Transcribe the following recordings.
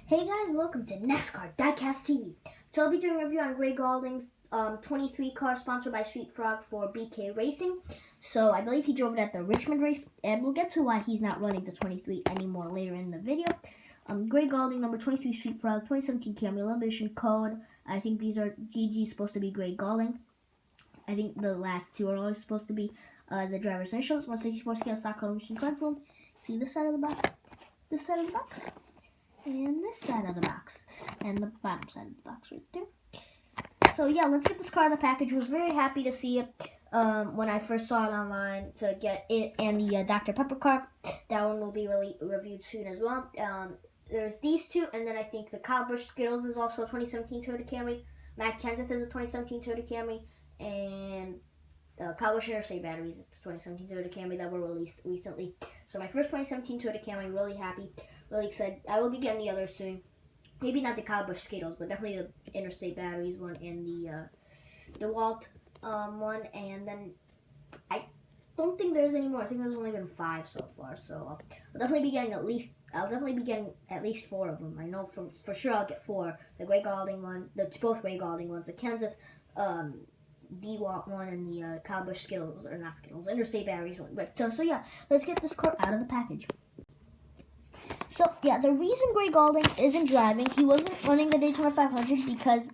Hey guys, welcome to NASCAR Diecast TV. So I'll be doing a review on Gray Gaulding's 23 car sponsored by sweetFrog for BK Racing. So I believe he drove it at the Richmond race, and we'll get to why he's not running the 23 anymore later in the video. Gray Gaulding, number 23 sweetFrog, 2017 Camry limited edition code. I think these are GG supposed to be Gray Gaulding. I think the last two are always supposed to be the driver's initials. 164 scale stock car machine collectible. See this side of the box, this side of the box, and this side of the box, and the bottom side of the box right there. So yeah, let's get this car in the package. I was very happy to see it when I first saw it online, to get it and the Dr. Pepper car. That one will be reviewed soon as well. There's these two, and then I think the Kyle Busch Skittles is also a 2017 Toyota Camry. Matt Kenseth is a 2017 Toyota Camry, and Kyle Busch Interstate batteries, it's 2017 Toyota Camry that were released recently. So my first 2017 Toyota Camry, really happy, really excited. I will be getting the others soon. Maybe not the Kyle Busch Skittles, but definitely the Interstate batteries one and the DeWalt one. And then I don't think there's any more. I think there's only been 5 so far. So I'll definitely be getting at least 4 of them. I know for sure I'll get 4. The Gray Gaulding one, both Gray Gaulding ones, the Kenseth DeWalt one, and the Kyle Busch Skittles, or not Skittles, Interstate batteries one. But so yeah, let's get this car out of the package. So yeah, the reason Gray Gaulding isn't driving, he wasn't running the Daytona 500 because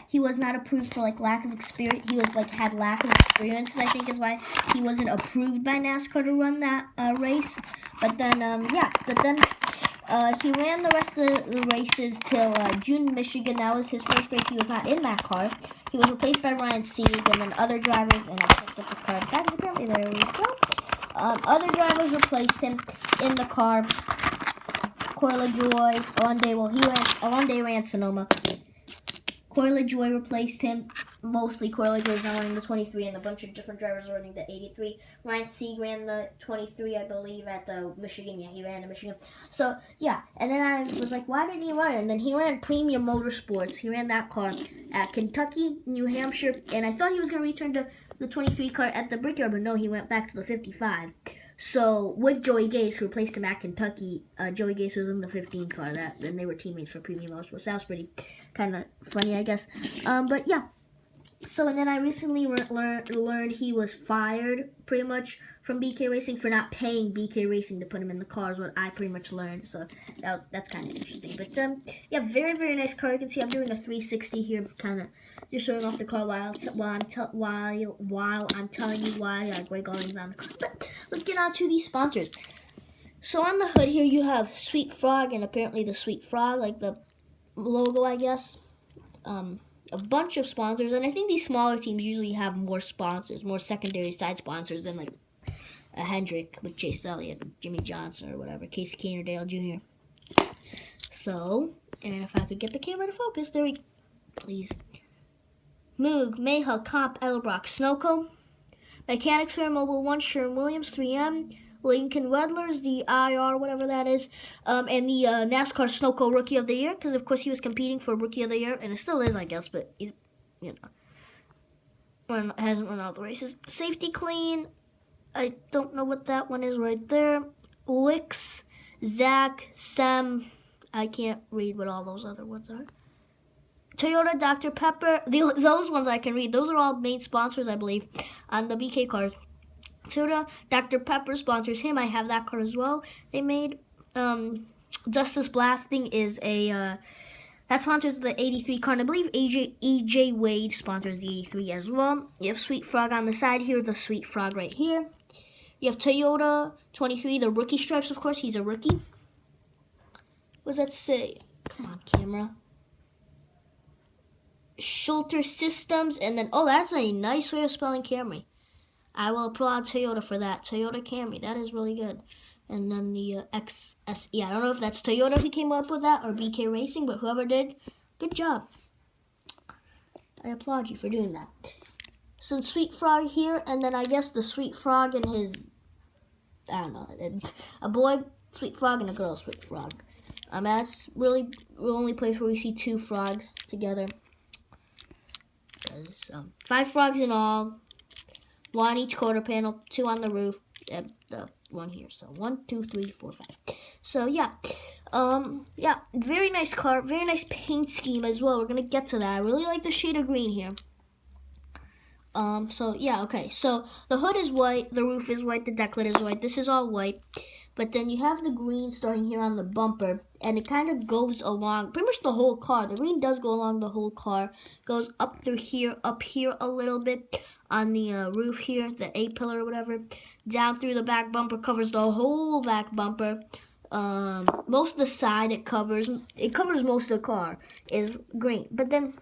he was not approved for lack of experience. He was had lack of experiences, I think, is why he wasn't approved by NASCAR to run that race. But then he ran the rest of the races till June in Michigan. That was his first race. He was not in that car. He was replaced by Ryan Sieg, and then other drivers, and I can't get this car in the package apparently, there we go. Other drivers replaced him in the car. Corey LaJoie, one day ran Sonoma. Corey LaJoie replaced him. Mostly Corey LaJoie is now running the 23, and a bunch of different drivers are running the 83. Ryan Sieg ran the 23, I believe, at Michigan. Yeah, he ran to Michigan. So, yeah, and then I was like, why didn't he run it? And then he ran Premium Motorsports. He ran that car at Kentucky, New Hampshire, and I thought he was going to return to the 23 car at the Brickyard, but no, he went back to the 55. So, with Joey Gase, who replaced him at Kentucky, Joey Gase was in the 15 car, and they were teammates for Premium Motorsports. That was pretty kind of funny, I guess. But yeah. So, and then I recently learned he was fired, pretty much, from BK Racing for not paying BK Racing to put him in the car, is what I pretty much learned. So, that's kind of interesting. But, yeah, very, very nice car. You can see I'm doing a 360 here, kind of just showing off the car while I'm telling you why Gray Gaulding's on the car. But let's get on to these sponsors. So, on the hood here, you have sweetFrog, and apparently the sweetFrog, like the logo, I guess. A bunch of sponsors, and I think these smaller teams usually have more sponsors, more secondary side sponsors than like a Hendrick with Chase Elliott, Jimmy Johnson, or whatever, Casey Canerdale Jr. So, and if I could get the camera to focus, there we go, please. Moog, Mayhel, Comp, Elbrock, Snowco, Mechanics Fair, Mobile 1, Sherwin-Williams, 3M, Lincoln Wedlers, the IR, whatever that is, and the NASCAR Snowco Rookie of the Year, because of course he was competing for Rookie of the Year, and it still is, I guess, but he's, hasn't run all the races. Safety Clean, I don't know what that one is right there. Wix, Zach, Sem, I can't read what all those other ones are. Toyota, Dr. Pepper, those ones I can read. Those are all main sponsors, I believe, on the BK cars. Toyota, Dr. Pepper sponsors him. I have that car as well. They made Justice Blasting is that sponsors the 83 car. And I believe EJ Wade sponsors the 83 as well. You have sweetFrog on the side here, the sweetFrog right here. You have Toyota 23, the rookie stripes, of course. He's a rookie. What does that say? Come on, camera. Schulter Systems, and then, oh, that's a nice way of spelling Camry. I will applaud Toyota for that. Toyota Camry, that is really good. And then the XSE. I don't know if that's Toyota who came up with that or BK Racing, but whoever did, good job. I applaud you for doing that. Some sweetFrog here, and then I guess the sweetFrog and his, I don't know, a boy sweetFrog and a girl sweetFrog. That's really the only place where we see 2 frogs together. 5 frogs in all. 1 on each quarter panel, 2 on the roof, and 1 here. So 1, 2, 3, 4, 5. So yeah, Yeah, very nice car, very nice paint scheme as well. We're gonna get to that. I really like the shade of green here. So yeah, okay. So the hood is white, the roof is white, the deck lid is white. This is all white. But then you have the green starting here on the bumper, and it kind of goes along pretty much the whole car. The green does go along the whole car. Goes up through here, up here a little bit on the roof here, the A-pillar or whatever. Down through the back bumper, covers the whole back bumper. Most of the side it covers most of the car is green. But then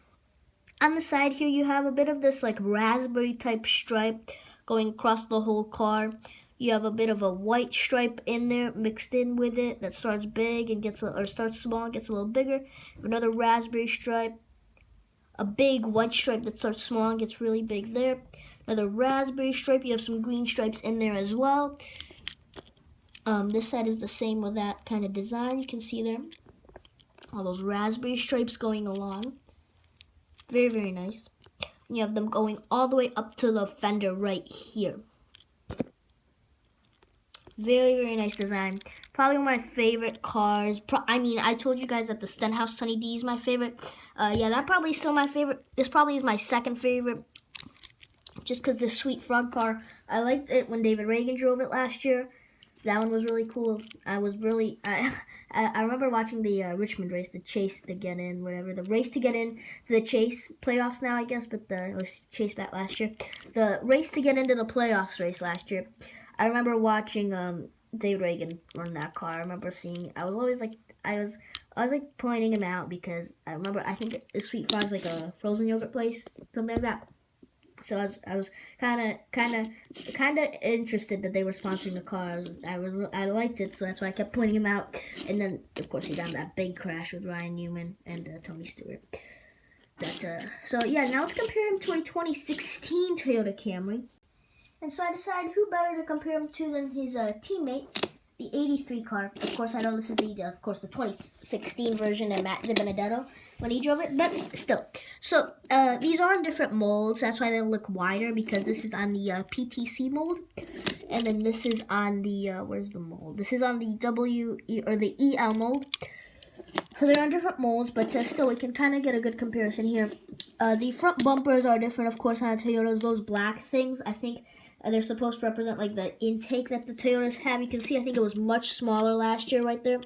on the side here you have a bit of this like raspberry type stripe going across the whole car. You have a bit of a white stripe in there mixed in with it that starts big and starts small and gets a little bigger. Another raspberry stripe, a big white stripe that starts small and gets really big there. Another raspberry stripe. You have some green stripes in there as well. This side is the same with that kind of design. You can see there all those raspberry stripes going along. Very, very nice. You have them going all the way up to the fender right here. Very, very nice design. Probably one of my favorite cars. I told you guys that the Stenhouse Sunny D is my favorite. Yeah, that probably is still my favorite. This probably is my second favorite. Just because this sweetFrog car, I liked it when David Reagan drove it last year. That one was really cool. I remember watching the Richmond race, the chase to get in, whatever. The race to get in to the chase playoffs now, I guess, but it was chase back last year. The race to get into the playoffs race last year. I remember watching David Reagan run that car. I remember seeing. I was always like, I was like pointing him out because I think sweetFrog's like a frozen yogurt place, something like that. So I was kind of interested that they were sponsoring the cars. I liked it, so that's why I kept pointing him out. And then of course he got that big crash with Ryan Newman and Tony Stewart. So yeah, now let's compare him to a 2016 Toyota Camry. And so I decided who better to compare him to than his teammate, the 83 car. Of course, I know this is the 2016 version of Matt DiBenedetto when he drove it, but still. So these are in different molds. That's why they look wider, because this is on the PTC mold, and then this is on the where's the mold? This is on the the EL mold. So they're on different molds, but still we can kind of get a good comparison here. The front bumpers are different, of course, on the Toyotas. Those black things, I think. They're supposed to represent like the intake that the Toyotas have. You can see, I think it was much smaller last year right there.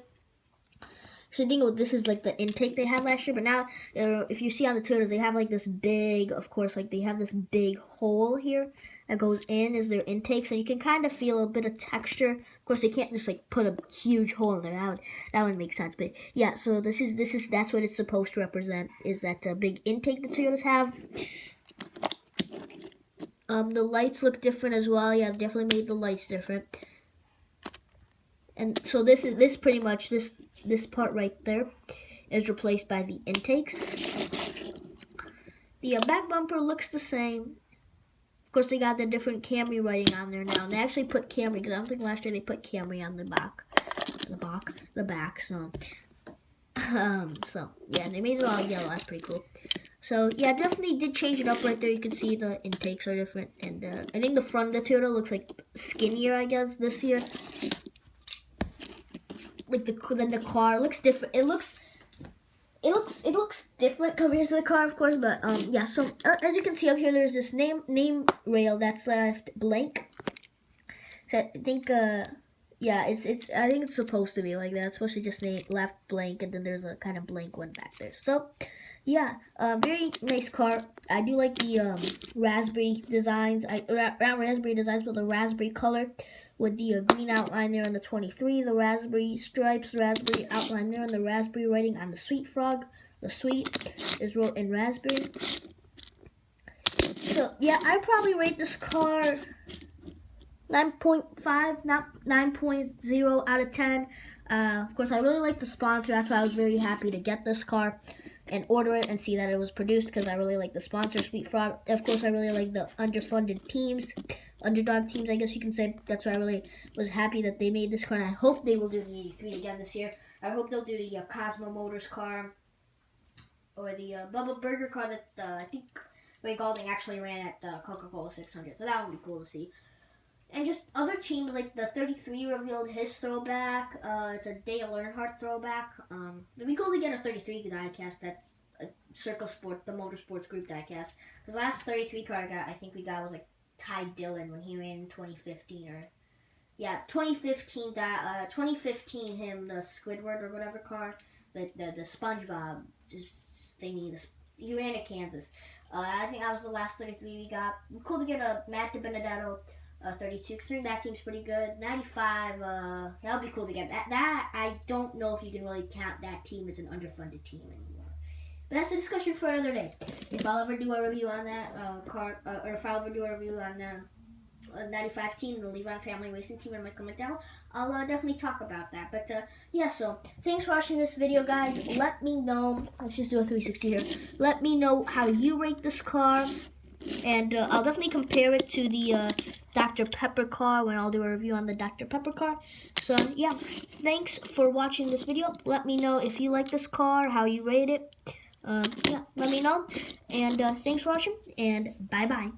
So I think this is like the intake they had last year. But now, if you see on the Toyotas, they have like this big, of course, like they have this big hole here that goes in as their intakes. And you can kind of feel a bit of texture. Of course, they can't just like put a huge hole in there. That would make sense. But yeah, so that's what it's supposed to represent, is that big intake the Toyotas have. The lights look different as well. Yeah, definitely made the lights different. And so this pretty much this part right there is replaced by the intakes. The back bumper looks the same. Of course, they got the different Camry writing on there now. And they actually put Camry, because I don't think last year they put Camry on the back. So yeah, they made it all yellow. That's pretty cool. So yeah, definitely did change it up right there. You can see the intakes are different, and I think the front of the Toyota looks like skinnier, I guess, this year. Like then the car looks different. It looks different compared to the car, of course. But yeah. So as you can see up here, there's this name rail that's left blank. So I think yeah, I think it's supposed to be like that. It's supposed to just left blank, and then there's a kind of blank one back there. So yeah, very nice car. I do like the raspberry designs. Raspberry designs with the raspberry color, with the green outline there on the 23, the raspberry stripes, raspberry outline there, and the raspberry writing on the sweetFrog. The sweet is wrote in raspberry. So yeah, I probably rate this car 9.5, not 9.0 out of 10. Of course, I really like the sponsor. That's why I was very happy to get this car and order it and see that it was produced, because I really like the sponsor, sweetFrog. Of course, I really like the underfunded teams, underdog teams, I guess you can say. That's why I really was happy that they made this car, and I hope they will do the 83 again this year. I hope they'll do the Cosmo Motors car, or the Bubba Burger car that I think Gray Gaulding actually ran at Coca-Cola 600. So that would be cool to see. And just other teams, like the 33 revealed his throwback. It's a Dale Earnhardt throwback. It'd be cool to get a 33 diecast. That's a Circle Sport, the motorsports group diecast. Because last 33 car we got was like Ty Dillon when he ran in 2015 2015 him, the Squidward or whatever car, the SpongeBob thingy. He ran at Kansas. I think that was the last 33 we got. Cool to get a Matt DiBenedetto 32, because that team's pretty good. 95, that would be cool to get. That I don't know if you can really count that team as an underfunded team anymore. But that's a discussion for another day. If I'll ever do a review on that car, or if I'll ever do a review on the 95 team, the Levon family racing team, and Michael McDowell, I'll definitely talk about that. But yeah, so thanks for watching this video, guys. Let me know. Let's just do a 360 here. Let me know how you rate this car, and I'll definitely compare it to the Dr. Pepper car when I'll do a review on the Dr. Pepper car. So yeah, thanks for watching this video. Let me know if you like this car, how you rate it. Yeah, let me know. And thanks for watching, and bye-bye.